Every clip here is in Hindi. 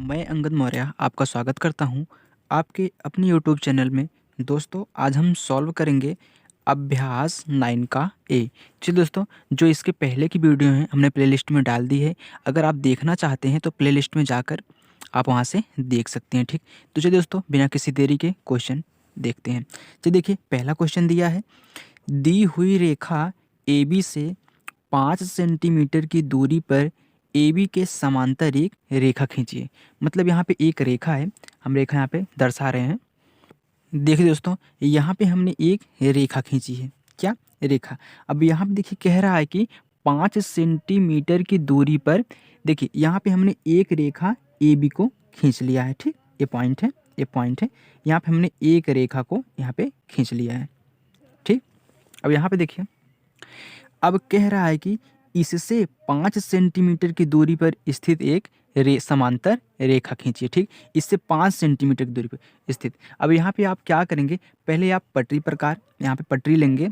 मैं अंगद मौर्य आपका स्वागत करता हूं आपके अपने यूट्यूब चैनल में। दोस्तों आज हम सॉल्व करेंगे अभ्यास 9 का ए। चलिए दोस्तों, जो इसके पहले की वीडियो है हमने प्लेलिस्ट में डाल दी है। अगर आप देखना चाहते हैं तो प्लेलिस्ट में जाकर आप वहां से देख सकते हैं। ठीक, तो चलिए दोस्तों बिना किसी देरी के क्वेश्चन देखते हैं। चलिए देखिए, पहला क्वेश्चन दिया है, दी हुई रेखा ए बी से 5 सेंटीमीटर की दूरी पर ए बी के समांतर एक रेखा खींचिए। मतलब यहाँ पे एक रेखा है, हम रेखा यहाँ पे दर्शा रहे हैं। देखिए दोस्तों, यहाँ पे हमने एक रेखा खींची है। क्या रेखा? अब यहाँ पे देखिए कह रहा है कि 5 सेंटीमीटर की दूरी पर, देखिए यहाँ पे हमने एक रेखा ए बी को खींच लिया है। ठीक, ये पॉइंट है, ये पॉइंट है। यहाँ पे हमने एक रेखा को यहाँ पे खींच लिया है। ठीक, अब यहाँ पे देखिए, अब कह रहा है कि इससे 5 सेंटीमीटर की दूरी पर स्थित एक समांतर रेखा खींचिए। ठीक, इससे 5 सेंटीमीटर की दूरी पर स्थित। अब यहाँ पे आप क्या करेंगे, पहले आप पटरी प्रकार यहाँ पे पटरी लेंगे।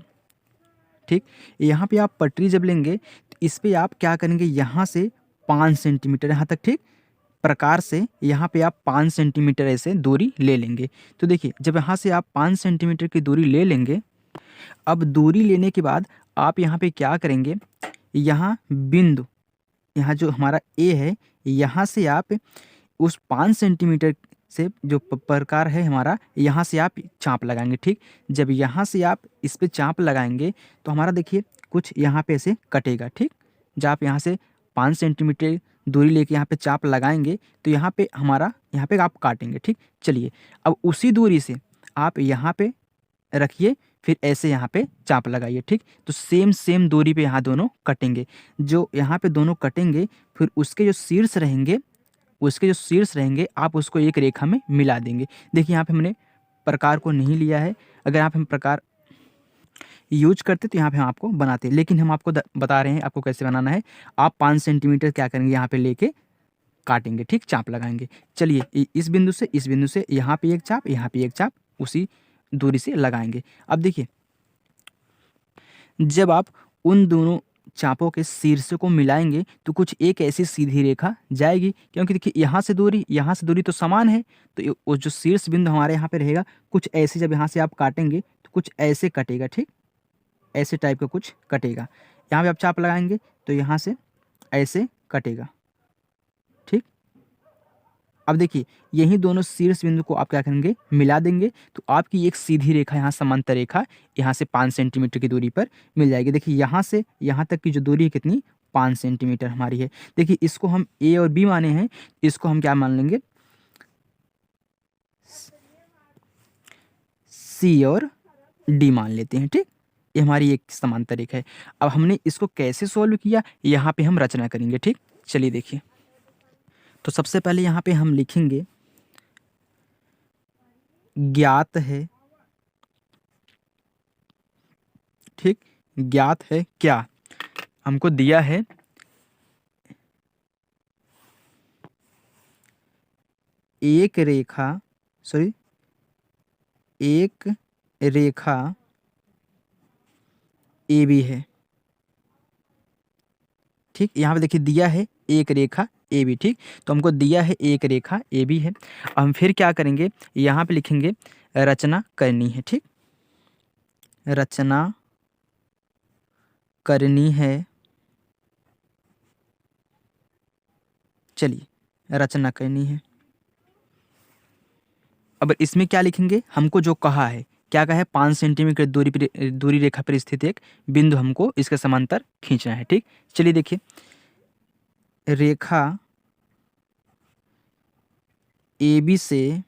ठीक, यहाँ पे आप पटरी जब लेंगे तो इस पे आप क्या करेंगे, यहाँ से 5 सेंटीमीटर यहाँ तक, ठीक, प्रकार से यहाँ पे आप 5 सेंटीमीटर ऐसे दूरी ले लेंगे। तो देखिए, जब यहाँ से आप 5 सेंटीमीटर की दूरी ले लेंगे, अब दूरी लेने के बाद आप यहाँ पे क्या करेंगे, यहाँ बिंदु, यहाँ जो हमारा ए है, यहाँ से आप उस 5 सेंटीमीटर से जो प्रकार है हमारा, यहाँ से आप चाप लगाएंगे। ठीक, जब यहाँ से आप इस पे चाप लगाएंगे तो हमारा देखिए कुछ यहाँ पे ऐसे कटेगा। ठीक, जब आप यहाँ से 5 सेंटीमीटर दूरी लेके यहाँ पे चाप लगाएंगे तो यहाँ पे हमारा, यहाँ पे आप काटेंगे। ठीक, चलिए अब उसी दूरी से आप यहाँ पे रखिए, फिर ऐसे यहाँ पे चाप लगाइए। ठीक, तो सेम सेम दूरी पे यहाँ दोनों कटेंगे। जो यहाँ पे दोनों कटेंगे, फिर उसके जो शीर्ष रहेंगे, उसके जो शीर्ष रहेंगे आप उसको एक रेखा में मिला देंगे। देखिए यहाँ पे हमने प्रकार को नहीं लिया है। अगर आप हम प्रकार यूज करते तो यहाँ पे हम आपको बनाते, लेकिन हम आपको बता रहे हैं आपको कैसे बनाना है। आप 5 सेंटीमीटर क्या करेंगे, यहाँ पे लेके काटेंगे। ठीक, चाप लगाएंगे। चलिए इस बिंदु से इस बिंदु से यहाँ पे एक चाप, यहाँ पे एक चाप, उसी दूरी से लगाएंगे। अब देखिए, जब आप उन दोनों चापों के शीर्ष को मिलाएंगे तो कुछ एक ऐसी सीधी रेखा जाएगी, क्योंकि देखिए यहाँ से दूरी तो समान है, तो वो जो शीर्ष बिंदु हमारे यहाँ पे रहेगा, कुछ ऐसे जब यहाँ से आप काटेंगे तो कुछ ऐसे कटेगा। ठीक, ऐसे टाइप का कुछ कटेगा। यहाँ पे आप चाप लगाएंगे तो यहाँ से ऐसे कटेगा। ठीक, अब देखिए यही दोनों शीर्ष बिंदु को आप क्या करेंगे, मिला देंगे, तो आपकी एक सीधी रेखा, यहाँ समांतर रेखा, यहाँ से 5 सेंटीमीटर की दूरी पर मिल जाएगी। देखिए यहाँ से यहाँ तक की जो दूरी है कितनी, 5 सेंटीमीटर हमारी है। देखिए इसको हम ए और बी माने हैं, इसको हम क्या मान लेंगे, सी और डी मान लेते हैं। ठीक, ये हमारी एक समांतर रेखा है। अब हमने इसको कैसे सॉल्व किया, यहाँ पे हम रचना करेंगे। ठीक, चलिए देखिए, तो सबसे पहले यहाँ पे हम लिखेंगे, ज्ञात है, ठीक, ज्ञात है क्या, हमको दिया है एक रेखा, सॉरी, एक रेखा ए बी है। ठीक, यहाँ पे देखिए दिया है एक रेखा ए बी। ठीक, तो हमको दिया है एक रेखा ए बी है। अब हम फिर क्या करेंगे, यहाँ पे लिखेंगे रचना करनी है। ठीक, रचना करनी है। चलिए रचना करनी है। अब इसमें क्या लिखेंगे, हमको जो कहा है, क्या कहा है, 5 सेंटीमीटर दूरी रेखा पर स्थित एक बिंदु हमको इसके समांतर खींचना है। ठीक, चलिए देखिए, रेखा ए बी से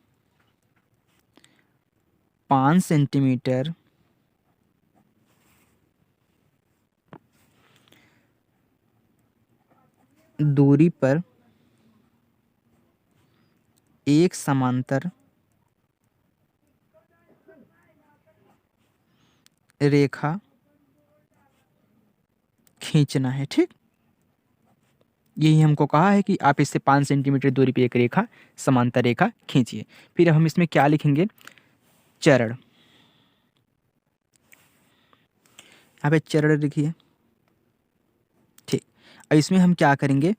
5 सेंटीमीटर दूरी पर एक समांतर रेखा खींचना है। ठीक, यही हमको कहा है कि आप इससे 5 सेंटीमीटर दूरी पे एक रेखा, समांतर रेखा खींचिए। फिर हम इसमें क्या लिखेंगे, चरण, यहाँ पे चरण लिखिए। ठीक, अब इसमें हम क्या करेंगे,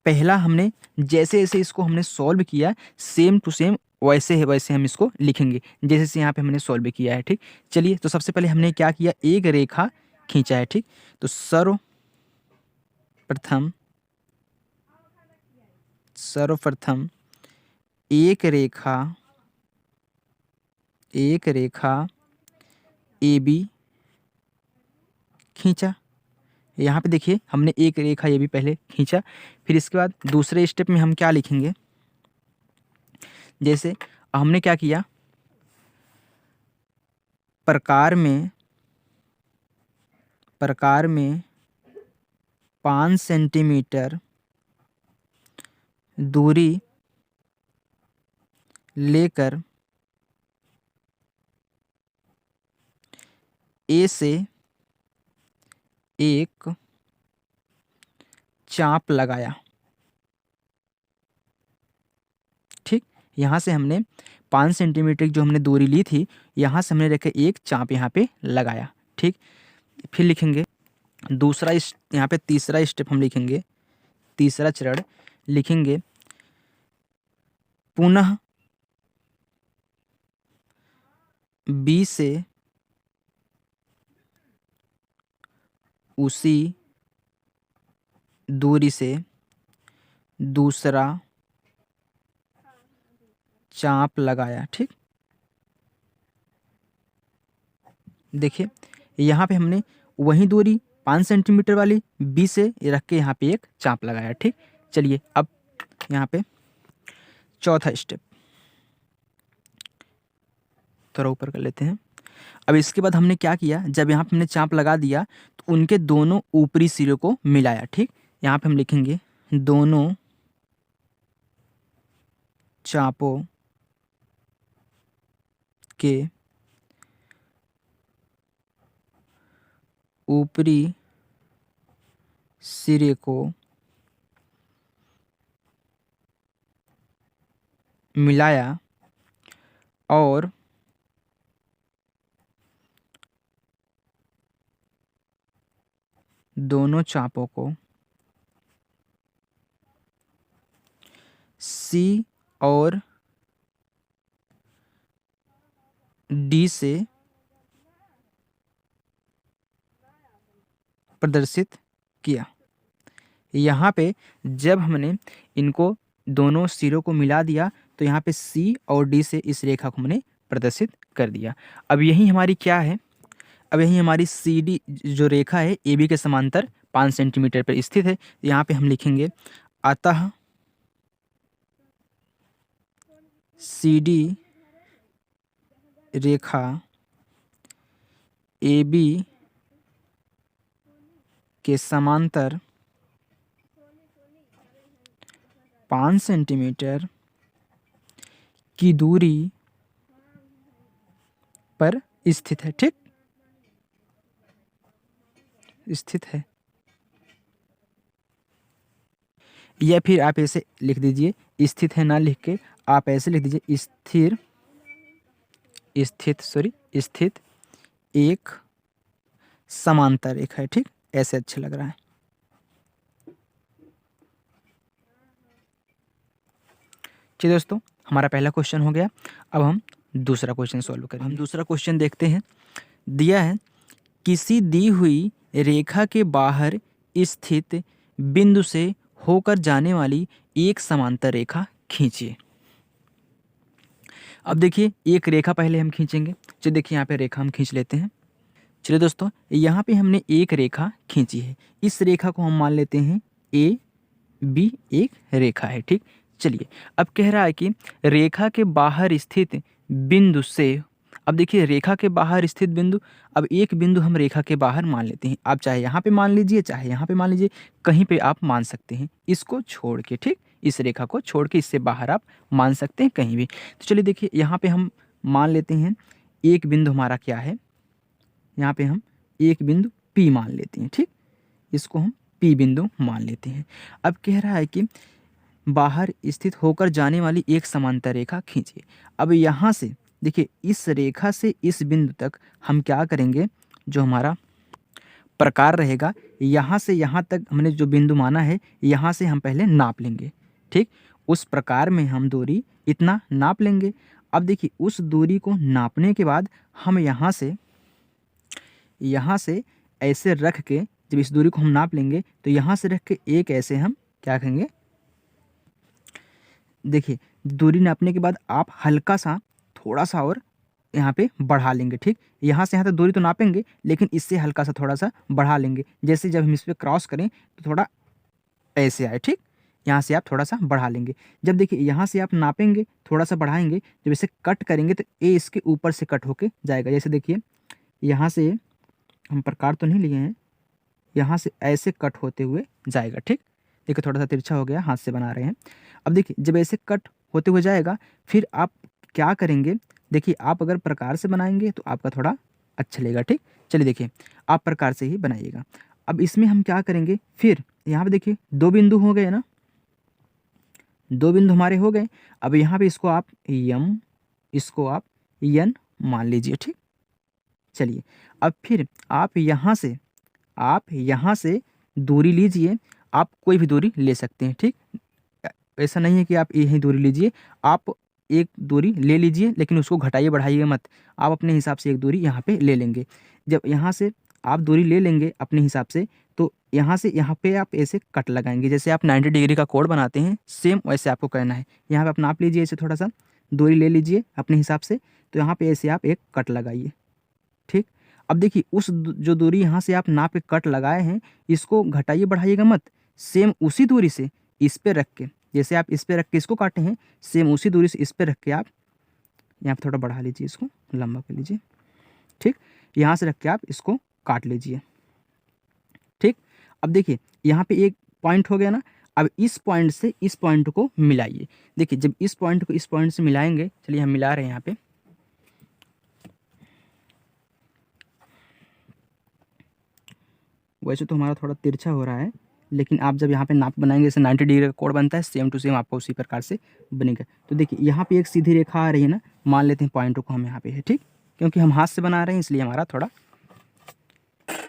पहला हमने जैसे जैसे इसको हमने सॉल्व किया, सेम टू सेम वैसे है वैसे हम इसको लिखेंगे जैसे जैसे यहाँ पे हमने सॉल्व किया है। ठीक, चलिए तो सबसे पहले हमने क्या किया, एक रेखा खींचा है। ठीक, तो सर्वप्रथम एक रेखा ए बी खींचा। यहाँ पे देखिए हमने एक रेखा ए बी पहले खींचा, फिर इसके बाद दूसरे स्टेप में हम क्या लिखेंगे, जैसे हमने क्या किया, प्रकार में 5 सेंटीमीटर दूरी लेकर ए से एक चाप लगाया। ठीक, यहाँ से हमने 5 सेंटीमीटर जो हमने दूरी ली थी, यहाँ से हमने रखे एक चाप यहाँ पे लगाया। ठीक, फिर लिखेंगे दूसरा, यहाँ पे तीसरा स्टेप हम लिखेंगे, तीसरा चरण लिखेंगे, पुनः बी से उसी दूरी से दूसरा चाप लगाया। ठीक, देखिए यहाँ पे हमने वही दूरी 5 सेंटीमीटर वाली बी से रख के यहाँ पे एक चाप लगाया। ठीक, चलिए अब यहाँ पे चौथा स्टेप थोड़ा ऊपर कर लेते हैं। अब इसके बाद हमने क्या किया, जब यहाँ पे हमने चाप लगा दिया तो उनके दोनों ऊपरी सिरों को मिलाया। ठीक, यहाँ पे हम लिखेंगे दोनों चापों के ऊपरी सिरे को मिलाया और दोनों चापों को सी और डी से प्रदर्शित किया। यहाँ पे जब हमने इनको दोनों सिरों को मिला दिया तो यहाँ पे सी और डी से इस रेखा को हमने प्रदर्शित कर दिया। अब यही हमारी क्या है, अब यही हमारी सी डी जो रेखा है ए बी के समांतर 5 सेंटीमीटर पर स्थित है। यहाँ पे हम लिखेंगे अतः C D Rekha A B के समांतर 5 सेंटीमीटर की दूरी पर स्थित है। ठीक, स्थित है, या फिर आप ऐसे लिख दीजिए, स्थित है ना लिख के आप ऐसे लिख दीजिए स्थित एक समांतर रेखा है। ठीक, ऐसे अच्छा लग रहा है। चलिए दोस्तों, हमारा पहला क्वेश्चन हो गया। अब हम दूसरा क्वेश्चन सॉल्व करें। हम दूसरा क्वेश्चन देखते हैं। दिया है किसी दी हुई रेखा के बाहर स्थित बिंदु से होकर जाने वाली एक समांतर रेखा खींचिए। अब देखिए एक रेखा पहले हम खींचेंगे। चलिए देखिए यहाँ पे रेखा हम खींच लेते हैं। चलिए दोस्तों, यहाँ पे हमने एक रेखा खींची है। इस रेखा को हम मान लेते हैं ए बी एक रेखा है। ठीक, चलिए अब कह रहा है कि रेखा के बाहर स्थित बिंदु से, अब देखिए रेखा के बाहर स्थित बिंदु, अब एक बिंदु हम रेखा के बाहर मान लेते हैं। आप चाहे यहाँ पे मान लीजिए, चाहे यहाँ पे मान लीजिए, कहीं पे आप मान सकते हैं इसको छोड़ के। ठीक, इस रेखा को छोड़ के इससे बाहर आप मान सकते हैं कहीं भी। तो चलिए देखिए यहाँ पे हम मान लेते हैं एक बिंदु हमारा क्या है, यहाँ पे हम एक बिंदु P मान लेते हैं। ठीक, इसको हम P बिंदु मान लेते हैं। अब कह रहा है कि बाहर स्थित होकर जाने वाली एक समांतर रेखा खींचिए। अब यहाँ से देखिए इस रेखा से इस बिंदु तक हम क्या करेंगे, जो हमारा प्रकार रहेगा, यहाँ से यहाँ तक हमने जो बिंदु माना है, यहाँ से हम पहले नाप लेंगे। ठीक, उस प्रकार में हम दूरी इतना नाप लेंगे। अब देखिए उस दूरी को नापने के बाद हम यहाँ से ऐसे रख के, जब इस दूरी को हम नाप लेंगे तो यहाँ से रख के एक ऐसे हम क्या करेंगे, देखिए दूरी नापने के बाद आप हल्का सा थोड़ा सा और यहाँ पे बढ़ा लेंगे। ठीक, यहाँ से यहाँ तक दूरी तो नापेंगे, लेकिन इससे हल्का सा थोड़ा सा बढ़ा लेंगे। जैसे जब हम इस पर क्रॉस करें तो थोड़ा ऐसे आए। ठीक, यहाँ से आप थोड़ा सा बढ़ा लेंगे। जब देखिए यहाँ से आप नापेंगे, थोड़ा सा बढ़ाएंगे, जब इसे कट करेंगे तो ए इसके ऊपर से कट होके जाएगा। जैसे देखिए यहाँ से हम प्रकार तो नहीं लिए हैं, यहाँ से ऐसे कट होते हुए जाएगा। ठीक, देखिए थोड़ा सा तिरछा हो गया, हाथ से बना रहे हैं। अब देखिए जब ऐसे कट होते हुए जाएगा, फिर आप क्या करेंगे, देखिए आप अगर प्रकार से बनाएंगे तो आपका थोड़ा अच्छा लगेगा। ठीक, चलिए देखिए आप प्रकार से ही बनाइएगा। अब इसमें हम क्या करेंगे, फिर यहाँ पे देखिए 2 बिंदु हो गए ना, 2 बिंदु हमारे हो गए। अब यहाँ पे इसको आप यम, इसको आप यन मान लीजिए। ठीक, चलिए अब फिर आप यहाँ से दूरी लीजिए, आप कोई भी दूरी ले सकते हैं। ठीक, ऐसा नहीं है कि आप यही दूरी लीजिए, आप एक दूरी ले लीजिए, लेकिन उसको घटाइए बढ़ाइए मत। आप अपने हिसाब से एक दूरी यहाँ पे ले लेंगे। जब यहाँ से आप दूरी ले लेंगे अपने हिसाब से, तो यहाँ से यहाँ पे आप ऐसे कट लगाएंगे। जैसे आप 90 डिग्री का कोण बनाते हैं, सेम वैसे आपको करना है। यहाँ पे आप नाप लीजिए, ऐसे थोड़ा सा दूरी ले लीजिए अपने हिसाब से, तो यहाँ पे ऐसे आप एक कट लगाइए। ठीक, अब देखिए उस जो दूरी यहाँ से आप नाप के कट लगाए हैं, इसको घटाइए बढ़ाइएगा मत। सेम उसी दूरी से इस पे रख के, जैसे आप इस पे रख के इसको काटे हैं, सेम उसी दूरी से इस पे रख के आप यहाँ पे थोड़ा बढ़ा लीजिए, इसको लंबा कर लीजिए। ठीक, यहाँ से रख के आप इसको काट लीजिए। ठीक, अब देखिए यहाँ पे एक पॉइंट हो गया ना, अब इस पॉइंट से इस पॉइंट को मिलाइए। देखिए जब इस पॉइंट को इस पॉइंट से मिलाएंगे, चलिए हम मिला रहे हैं यहाँ पे। वैसे तो हमारा थोड़ा तिरछा हो रहा है, लेकिन आप जब यहाँ पे नाप बनाएंगे, जैसे 90 डिग्री का कोण बनता है, सेम टू सेम आपको उसी प्रकार से बनेगा। तो देखिए यहाँ पे एक सीधी रेखा आ रही है ना, मान लेते हैं पॉइंट को हम यहाँ पे है। ठीक, क्योंकि हम हाथ से बना रहे हैं इसलिए हमारा थोड़ा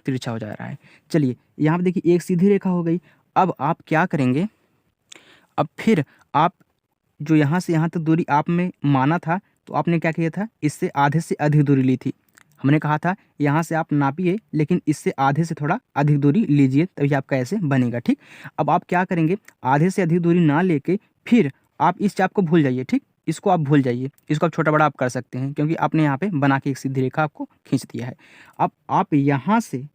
तिरछा हो जा रहा है। चलिए यहाँ पे देखिए एक सीधी रेखा हो गई। अब आप क्या करेंगे, अब फिर आप जो यहाँ से यहाँ तक दूरी आप में माना था, तो आपने क्या किया था, इससे आधे से अधिक दूरी ली थी। हमने कहा था यहाँ से आप नापिए, लेकिन इससे आधे से थोड़ा अधिक दूरी लीजिए, तभी आपका ऐसे बनेगा। ठीक, अब आप क्या करेंगे, आधे से अधिक दूरी ना लेके फिर आप इस चाप को भूल जाइए। ठीक, इसको आप भूल जाइए, इसको आप छोटा बड़ा आप कर सकते हैं, क्योंकि आपने यहाँ पे बना के एक सीधी रेखा आपको खींच दिया है। अब आप यहाँ से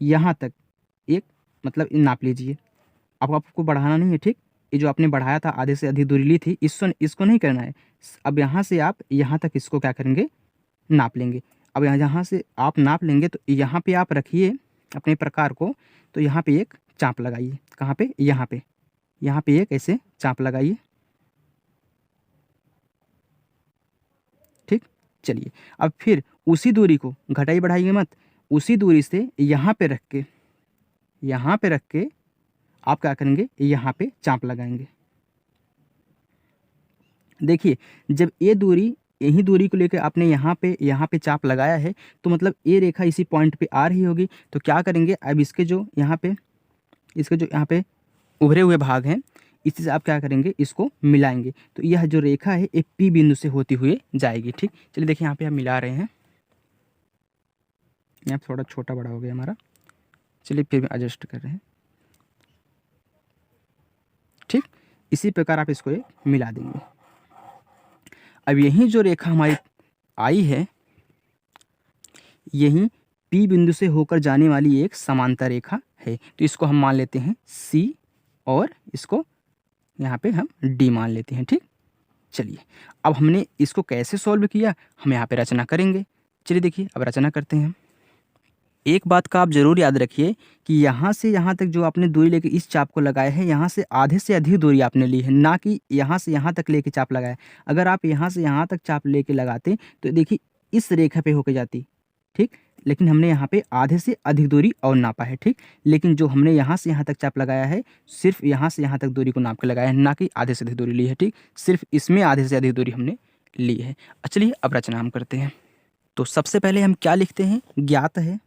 यहाँ तक एक मतलब नाप लीजिए। अब आपको बढ़ाना नहीं है। ठीक, ये जो आपने बढ़ाया था, आधे से अधिक दूरी ली थी, इसको नहीं करना है। अब यहाँ से आप यहाँ तक इसको क्या करेंगे, नाप लेंगे। अब यहाँ से आप नाप लेंगे, तो यहाँ पे आप रखिए अपने प्रकार को, तो यहाँ पे एक चाप लगाइए। कहाँ पे, यहाँ पे एक ऐसे चाप लगाइए। ठीक, चलिए अब फिर उसी दूरी को घटाइए बढ़ाइए मत, उसी दूरी से यहाँ पे रख के आप क्या करेंगे, यहाँ पे चाप लगाएंगे। देखिए जब ये दूरी, यही दूरी को लेकर आपने यहाँ पे चाप लगाया है, तो मतलब ये रेखा इसी पॉइंट पे आ रही होगी। तो क्या करेंगे, अब इसके जो यहाँ पे उभरे हुए भाग हैं, इसी से आप क्या करेंगे, इसको मिलाएंगे। तो यह जो रेखा है ये पी बिंदु से होती हुई जाएगी। ठीक, चलिए देखिए यहाँ पे हम मिला रहे हैं। यहाँ थोड़ा छोटा बड़ा हो गया हमारा, चलिए फिर भी एडजस्ट कर रहे हैं। ठीक, इसी प्रकार आप इसको मिला देंगे। अब यही जो रेखा हमारी आई है, यही पी बिंदु से होकर जाने वाली एक समांतर रेखा है। तो इसको हम मान लेते हैं सी, और इसको यहाँ पे हम डी मान लेते हैं। ठीक, चलिए अब हमने इसको कैसे सॉल्व किया, हम यहाँ पे रचना करेंगे। चलिए देखिए अब रचना करते हैं हम। एक बात का आप ज़रूर याद रखिए कि यहाँ से यहाँ तक जो आपने दूरी लेके इस चाप को लगाया है, यहाँ से आधे से अधिक दूरी आपने ली है, ना कि यहाँ से यहाँ तक लेके चाप लगाया। अगर आप यहाँ से यहाँ तक चाप लेके लगाते तो देखिए इस रेखा पे होके जाती। ठीक, लेकिन हमने यहाँ पे आधे से अधिक दूरी और नापा है। ठीक, लेकिन जो हमने यहाँ से यहाँ तक चाप लगाया है, सिर्फ यहाँ से यहाँ तक दूरी को नाप के लगाया है, ना कि आधे से अधिक दूरी ली है। ठीक, सिर्फ इसमें आधे से अधिक दूरी हमने ली है। चलिए अब रचना हम करते हैं। तो सबसे पहले हम क्या लिखते हैं, ज्ञात है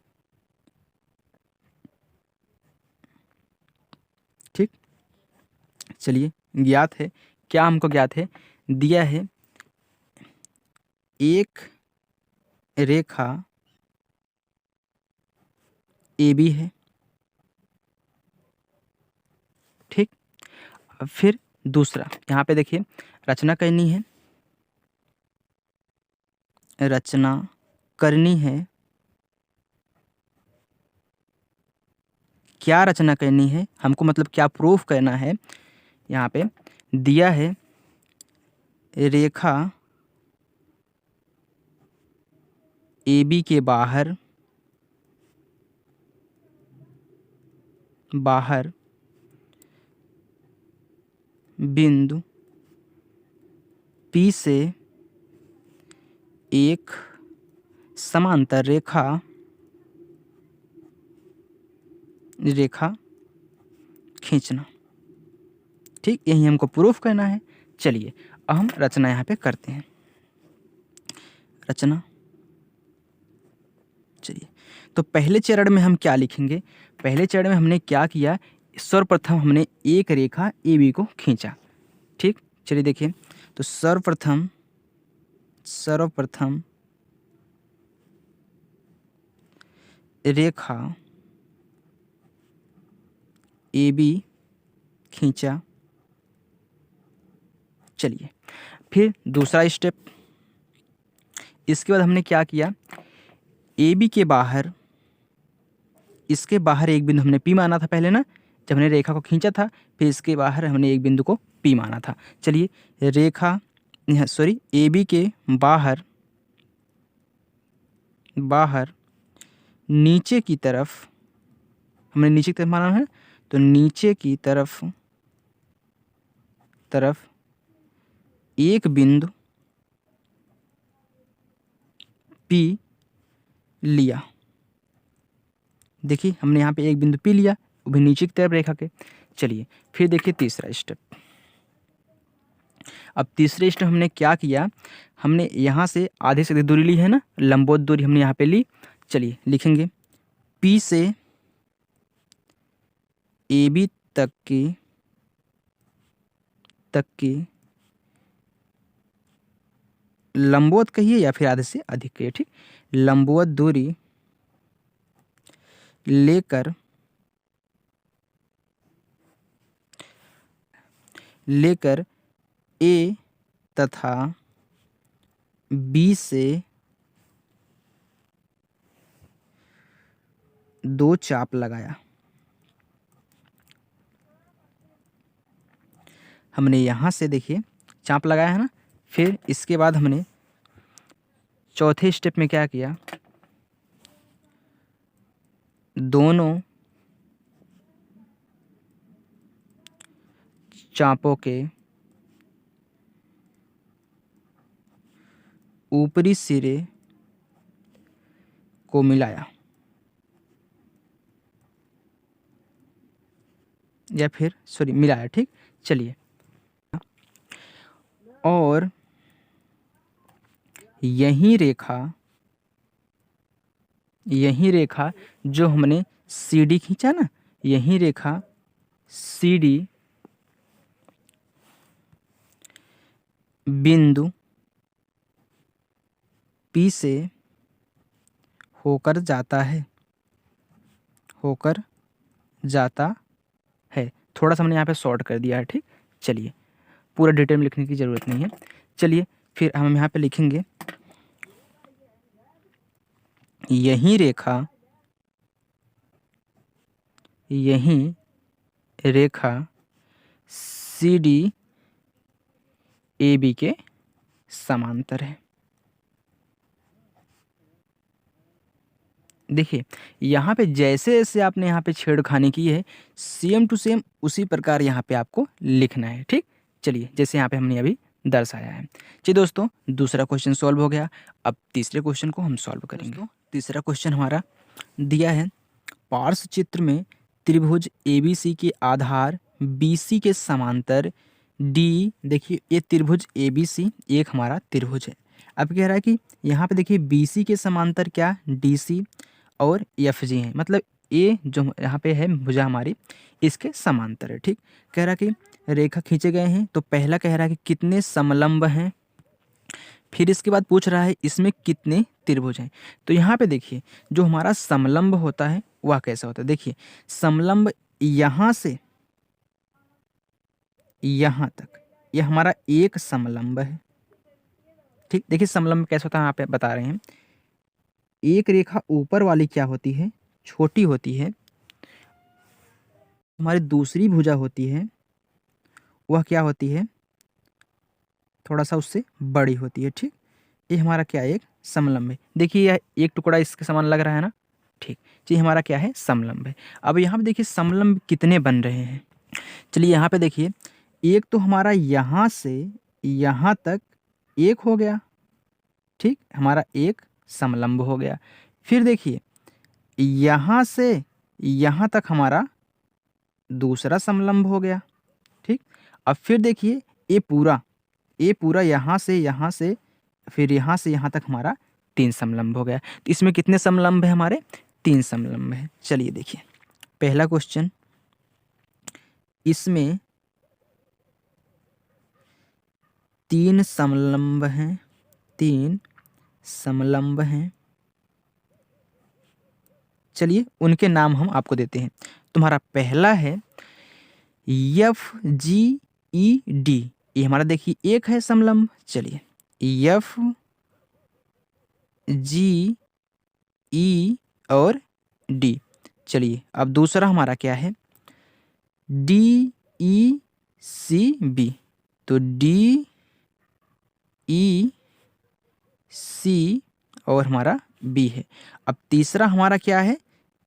चलिए ज्ञात है, क्या हमको ज्ञात है, दिया है एक रेखा ए बी है, ठीक। अब फिर दूसरा यहाँ पे देखिए रचना करनी है, रचना करनी है, क्या रचना करनी है हमको, मतलब क्या प्रूफ करना है। यहाँ पे दिया है रेखा ए बी के बाहर बिंदु P से एक समांतर रेखा खींचना, ठीक। यही हमको प्रूफ करना है। चलिए अब हम रचना यहाँ पे करते हैं, रचना। चलिए तो पहले चरण में हम क्या लिखेंगे, पहले चरण में हमने क्या किया, सर्वप्रथम हमने एक रेखा ए बी को खींचा, ठीक। चलिए देखिए, तो सर्वप्रथम रेखा ए बी खींचा। चलिए फिर दूसरा स्टेप, इसके बाद हमने क्या किया, ए बी के बाहर, इसके बाहर एक बिंदु हमने पी माना था पहले ना, जब हमने रेखा को खींचा था, फिर इसके बाहर हमने एक बिंदु को पी माना था। चलिए रेखा ए बी के बाहर नीचे की तरफ, हमने नीचे की तरफ माना है, तो नीचे की तरफ एक बिंदु P लिया। देखिए हमने यहाँ पे एक बिंदु P लिया, वो भी नीचे की तरफ रेखा के। चलिए फिर देखिए तीसरा स्टेप, अब तीसरे स्टेप हमने क्या किया, हमने यहाँ से आधे से अधिक दूरी ली है ना, लंबवत दूरी हमने यहाँ पे ली। चलिए लिखेंगे P से ए बी तक की लंबवत कहिए या फिर आधे से अधिक कहिए, ठीक। लंबवत दूरी लेकर ए तथा बी से दो चाप लगाया। हमने यहाँ से देखिए चाप लगाया है ना, फिर इसके बाद हमने चौथे स्टेप में क्या किया, दोनों चापों के ऊपरी सिरे को मिलाया, या फिर मिलाया, ठीक। चलिए और यही रेखा जो हमने CD खींचा ना, यही रेखा CD बिंदु P से होकर जाता है। थोड़ा सा हमने यहाँ पे शॉर्ट कर दिया है, ठीक। चलिए पूरा डिटेल में लिखने की ज़रूरत नहीं है। चलिए फिर हम यहाँ पे लिखेंगे यही रेखा CD AB के समांतर है। देखिए यहाँ पे जैसे जैसे आपने यहाँ पे छेड़खानी की है, सेम टू सेम उसी प्रकार यहाँ पे आपको लिखना है, ठीक। चलिए जैसे यहाँ पे हमने अभी दर्शाया है। चलिए दोस्तों दूसरा क्वेश्चन सॉल्व हो गया, अब तीसरे क्वेश्चन को हम सॉल्व करेंगे। तीसरा क्वेश्चन हमारा दिया है, पार्श्व चित्र में त्रिभुज ABC के आधार BC के समांतर D, देखिए ये त्रिभुज ABC एक हमारा त्रिभुज है। अब कह रहा है कि यहाँ पे देखिए BC के समांतर क्या DC और FG हैं, मतलब ए जो यहाँ पे है भुजा हमारी इसके समांतर है। ठीक, कह रहा कि रेखा खींचे गए हैं, तो पहला कह रहा है कि कितने समलंब हैं, फिर इसके बाद पूछ रहा है इसमें कितने त्रिभुज हैं। तो यहाँ पे देखिए जो हमारा समलंब होता है वह कैसा होता है। देखिए समलंब यहाँ से यहाँ तक यह हमारा एक समलंब है। ठीक, देखिए समलंब कैसा होता है यहाँ पे बता रहे हैं। एक रेखा ऊपर वाली क्या होती है, छोटी होती है। हमारी दूसरी भुजा होती है वह क्या होती है, थोड़ा सा उससे बड़ी होती है। ठीक, ये हमारा क्या है, एक समलंब है। देखिए यह एक टुकड़ा इसके समान लग रहा है ना। ठीक, ये हमारा क्या है, समलंब है। अब यहाँ पे देखिए समलंब कितने बन रहे हैं। चलिए यहाँ पे देखिए एक तो हमारा यहाँ से यहाँ तक एक हो गया। ठीक, हमारा एक समलंब हो गया। फिर देखिए यहाँ से यहाँ तक हमारा दूसरा समलंब हो गया। ठीक, अब फिर देखिए ये पूरा यहाँ से फिर यहाँ से यहाँ तक हमारा 3 समलंब हो गया। तो इसमें कितने समलंब है, हमारे 3 समलंब है। चलिए देखिए पहला क्वेश्चन, इसमें 3 समलंब हैं, 3 समलंब हैं। चलिए उनके नाम हम आपको देते हैं। तुम्हारा पहला है FGED, ये हमारा देखिए एक है समलंब। चलिए FGE और D। चलिए अब दूसरा हमारा क्या है, DECB, तो DEC और हमारा B है। अब तीसरा हमारा क्या है,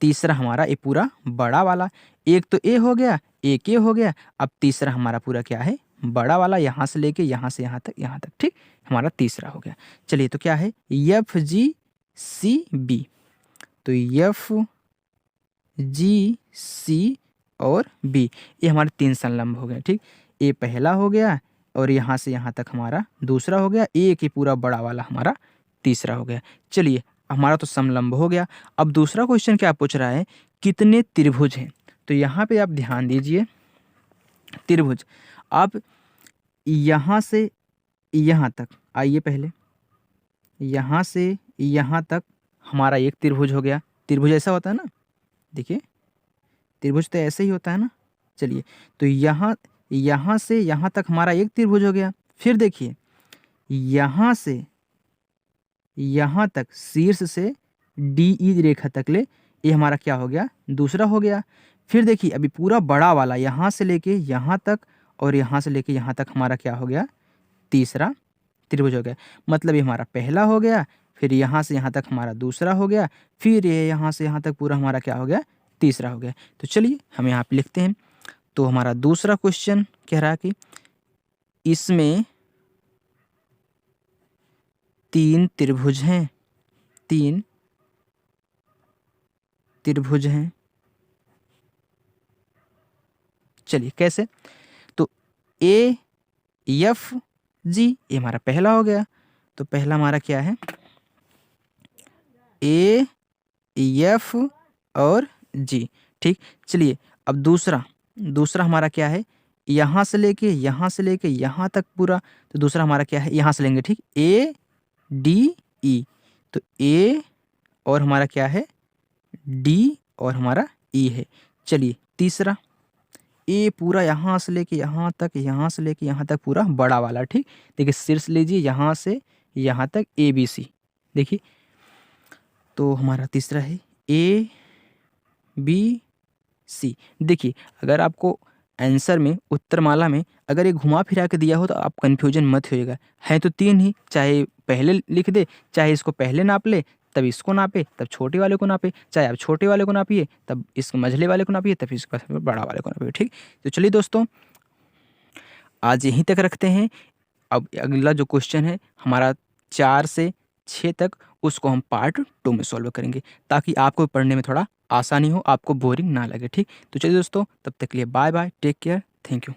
तीसरा हमारा ये पूरा बड़ा वाला, एक तो ए हो गया, एक ए हो गया। अब तीसरा हमारा पूरा क्या है, बड़ा वाला, यहाँ से लेके यहाँ से यहाँ तक। ठीक, हमारा तीसरा हो गया। चलिए तो क्या है, FGCB, तो FGC और B, ये हमारे 3 समलंब हो गए। ठीक, ये पहला हो गया और यहाँ से यहाँ तक हमारा दूसरा हो गया, एक ही पूरा बड़ा वाला हमारा तीसरा हो गया। चलिए हमारा तो समलंब हो गया। अब दूसरा क्वेश्चन क्या पूछ रहा है, कितने त्रिभुज हैं। तो यहाँ पे आप ध्यान दीजिए, त्रिभुज आप यहाँ से यहाँ तक आइए, पहले यहाँ से यहाँ तक हमारा एक त्रिभुज हो गया। त्रिभुज ऐसा होता है ना, देखिए त्रिभुज तो ऐसे ही होता है ना। चलिए तो यहाँ से यहाँ तक हमारा एक त्रिभुज हो गया। फिर देखिए यहाँ से यहाँ तक शीर्ष से DE रेखा तक ले, ये हमारा क्या हो गया, दूसरा हो गया। फिर देखिए अभी पूरा बड़ा वाला यहाँ से लेके यहाँ तक और यहाँ से लेके यहाँ तक हमारा क्या हो गया, तीसरा त्रिभुज हो गया। मतलब ये हमारा पहला हो गया, फिर यहाँ से यहाँ तक हमारा दूसरा हो गया, फिर ये यहाँ से यहाँ तक पूरा हमारा क्या हो गया, तीसरा हो गया। तो चलिए हम यहाँ पे लिखते हैं। तो हमारा दूसरा क्वेश्चन कह रहा है कि इसमें 3 त्रिभुज हैं, 3 त्रिभुज हैं। चलिए कैसे, तो AFG ये हमारा पहला हो गया। तो पहला हमारा क्या है, AF और G। ठीक, चलिए अब दूसरा हमारा क्या है, यहाँ से लेके यहाँ तक पूरा। तो दूसरा हमारा क्या है, यहाँ से लेंगे। ठीक, ADE, तो A और हमारा क्या है, D और हमारा E है। चलिए तीसरा, ए पूरा यहाँ से लेके यहाँ तक, यहाँ से लेके यहाँ तक पूरा बड़ा वाला। ठीक, देखिए शीर्ष लीजिए यहाँ से यहाँ तक ABC। देखिए तो हमारा तीसरा है ABC। देखिए अगर आपको आंसर में, उत्तरमाला में अगर ये घुमा फिरा के दिया हो तो आप कन्फ्यूजन मत होइएगा। है तो 3 ही, चाहे पहले लिख दे, चाहे इसको पहले नाप ले तब इसको नापे, तब छोटे वाले को नापे, चाहे आप छोटे वाले को नापिए तब इस मझले वाले को नापिए, तब इसको बड़ा वाले को नापिए। ठीक, तो चलिए दोस्तों आज यहीं तक रखते हैं। अब अगला जो क्वेश्चन है हमारा 4 से 6 तक, उसको हम पार्ट 2 में सॉल्व करेंगे ताकि आपको पढ़ने में थोड़ा आसानी हो, आपको बोरिंग ना लगे। ठीक, तो चलिए दोस्तों तब तक के लिए bye bye, take care, thank you.